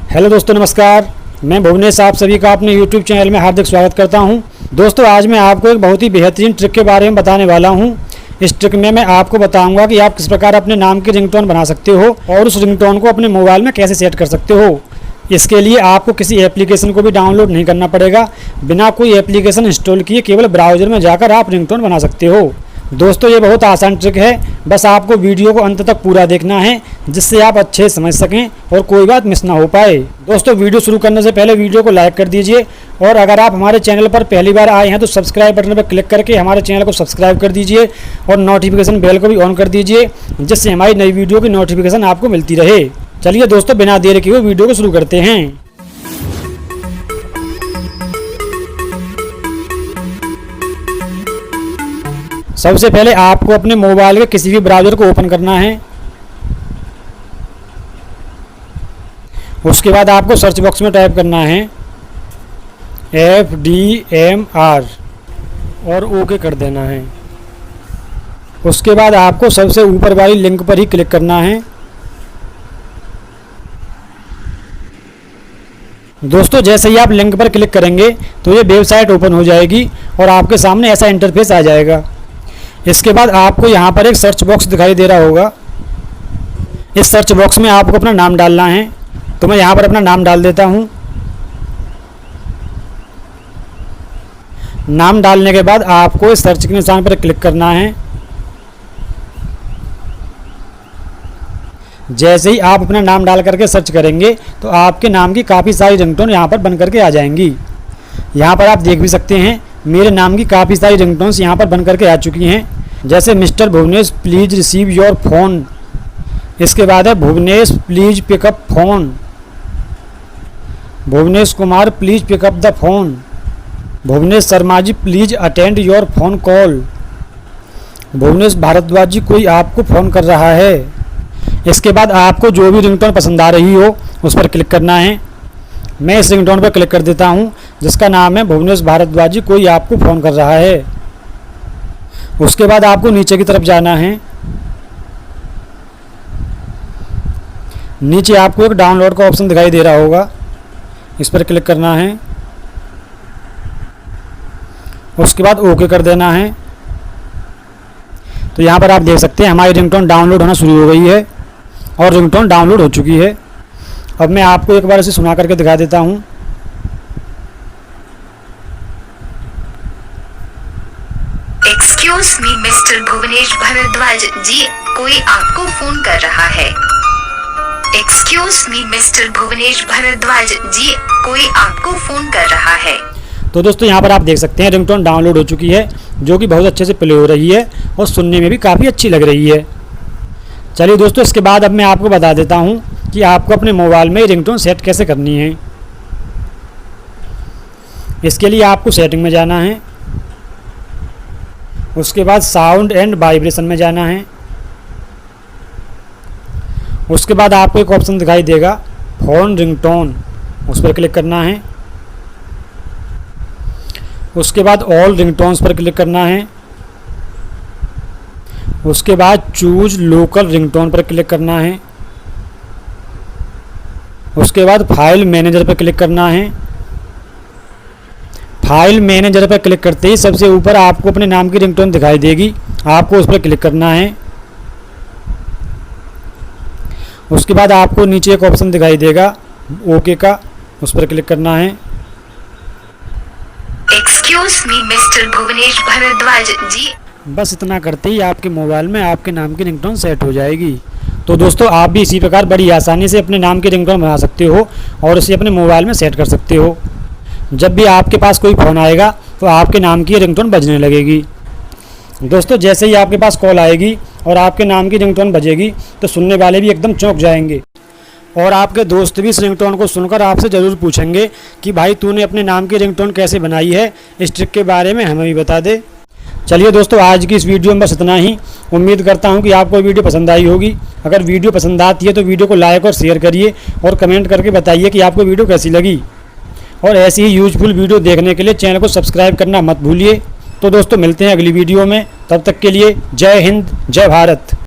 Hello दोस्तों, नमस्कार। मैं भुवनेश आप सभी का अपने YouTube चैनल में हार्दिक स्वागत करता हूं। दोस्तों, आज मैं आपको एक बहुत ही बेहतरीन ट्रिक के बारे में बताने वाला हूं। इस ट्रिक में मैं आपको बताऊंगा कि आप किस प्रकार अपने नाम की रिंगटोन बना सकते हो और उस रिंगटोन को अपने मोबाइल में कैसे सेट कर सकते हो। इसके लिए आपको किसी एप्लीकेशन को भी डाउनलोड नहीं करना पड़ेगा। बिना कोई एप्लीकेशन इंस्टॉल किए केवल ब्राउज़र में जाकर आप रिंगटोन बना सकते हो। दोस्तों, ये बहुत आसान ट्रिक है। बस आपको वीडियो को अंत तक पूरा देखना है, जिससे आप अच्छे से समझ सकें और कोई बात मिस ना हो पाए। दोस्तों, वीडियो शुरू करने से पहले वीडियो को लाइक कर दीजिए और अगर आप हमारे चैनल पर पहली बार आए हैं तो सब्सक्राइब बटन पर क्लिक करके हमारे चैनल को सब्सक्राइब कर दीजिए और नोटिफिकेशन बेल को भी ऑन कर दीजिए, जिससे हमारी नई वीडियो की नोटिफिकेशन आपको मिलती रहे। चलिए दोस्तों, बिना देर किए वीडियो को शुरू करते हैं। सबसे पहले आपको अपने मोबाइल के किसी भी ब्राउज़र को ओपन करना है। उसके बाद आपको सर्च बॉक्स में टाइप करना है FDMR और ओके कर देना है। उसके बाद आपको सबसे ऊपर वाली लिंक पर ही क्लिक करना है। दोस्तों, जैसे ही आप लिंक पर क्लिक करेंगे तो ये वेबसाइट ओपन हो जाएगी और आपके सामने ऐसा इंटरफेस आ जाएगा। इसके बाद आपको यहाँ पर एक सर्च बॉक्स दिखाई दे रहा होगा। इस सर्च बॉक्स में आपको अपना नाम डालना है, तो मैं यहाँ पर अपना नाम डाल देता हूँ। नाम डालने के बाद आपको इस सर्च के निशान पर क्लिक करना है। जैसे ही आप अपना नाम डाल करके सर्च करेंगे तो आपके नाम की काफ़ी सारी रिंगटोन यहाँ पर बन करके आ जाएंगी। यहाँ पर आप देख भी सकते हैं मेरे नाम की काफ़ी सारी रिंगटोन्स यहाँ पर बन करके आ चुकी हैं। जैसे mister Bhuvnesh please receive your phone, इसके बाद है Bhuvnesh please pick up phone, Bhuvnesh Kumar please pick up the phone, Bhuvnesh Sharma ji please attend your phone call, Bhuvnesh Bhardwaj ji कोई आपको फ़ोन कर रहा है। इसके बाद आपको जो भी रिंगटोन पसंद आ रही हो उस पर क्लिक करना है। मैं इस रिंगटोन पर क्लिक कर देता हूं, जिसका नाम है भुवनेश भारद्वाज जी कोई आपको फ़ोन कर रहा है। उसके बाद आपको नीचे की तरफ जाना है। नीचे आपको एक डाउनलोड का ऑप्शन दिखाई दे रहा होगा, इस पर क्लिक करना है। उसके बाद ओके कर देना है। तो यहाँ पर आप देख सकते हैं हमारी रिंगटोन डाउनलोड होना शुरू हो गई है और रिंगटोन डाउनलोड हो चुकी है। अब मैं आपको एक बार इसे सुना करके दिखा देता हूँ। Excuse me mister Bhuvnesh Bhardwaj ji, कोई आपको फोन कर रहा है। Excuse me mister Bhuvnesh Bhardwaj ji, कोई आपको फोन कर रहा है। तो दोस्तों, यहाँ पर आप देख सकते हैं रिंगटोन डाउनलोड हो चुकी है, जो कि बहुत अच्छे से प्ले हो रही है और सुनने में भी काफ़ी अच्छी लग रही है। चलिए दोस्तों, इसके बाद अब मैं आपको बता देता हूँ कि आपको अपने मोबाइल में रिंगटोन सेट कैसे करनी है। इसके लिए आपको सेटिंग में जाना है। उसके बाद साउंड एंड वाइब्रेशन में जाना है। उसके बाद आपको एक ऑप्शन दिखाई देगा फ़ोन रिंगटोन, उस पर क्लिक करना है। उसके बाद ऑल रिंगटोन्स पर क्लिक करना है। उसके बाद चूज लोकल रिंगटोन पर क्लिक करना है। उसके बाद फाइल मैनेजर पर क्लिक करना है। फाइल मैनेजर पर क्लिक करते ही सबसे ऊपर आपको अपने नाम की रिंगटोन दिखाई देगी, आपको उस पर क्लिक करना है। उसके बाद आपको नीचे एक ऑप्शन दिखाई देगा ओके का, उस पर क्लिक करना है। Excuse me mister Bhuvnesh Bhardwaj ji. बस इतना करते ही आपके मोबाइल में आपके नाम की रिंगटोन सेट हो जाएगी। तो दोस्तों, आप भी इसी प्रकार बड़ी आसानी से अपने नाम की रिंगटोन बना सकते हो और इसे अपने मोबाइल में सेट कर सकते हो। जब भी आपके पास कोई फ़ोन आएगा तो आपके नाम की रिंगटोन बजने लगेगी। दोस्तों, जैसे ही आपके पास कॉल आएगी और आपके नाम की रिंगटोन बजेगी तो सुनने वाले भी एकदम चौंक जाएंगे और आपके दोस्त भी इस रिंगटोन को सुनकर आपसे ज़रूर पूछेंगे कि भाई तूने अपने नाम की रिंगटोन कैसे बनाई है, इस ट्रिक के बारे में हमें भी बता दे। चलिए दोस्तों, आज की इस वीडियो में बस इतना ही। उम्मीद करता हूं कि आपको वीडियो पसंद आई होगी। अगर वीडियो पसंद आती है तो वीडियो को लाइक और शेयर करिए और कमेंट करके बताइए कि आपको वीडियो कैसी लगी। और ऐसी ही यूजफुल वीडियो देखने के लिए चैनल को सब्सक्राइब करना मत भूलिए। तो दोस्तों, मिलते हैं अगली वीडियो में। तब तक के लिए जय हिंद, जय भारत।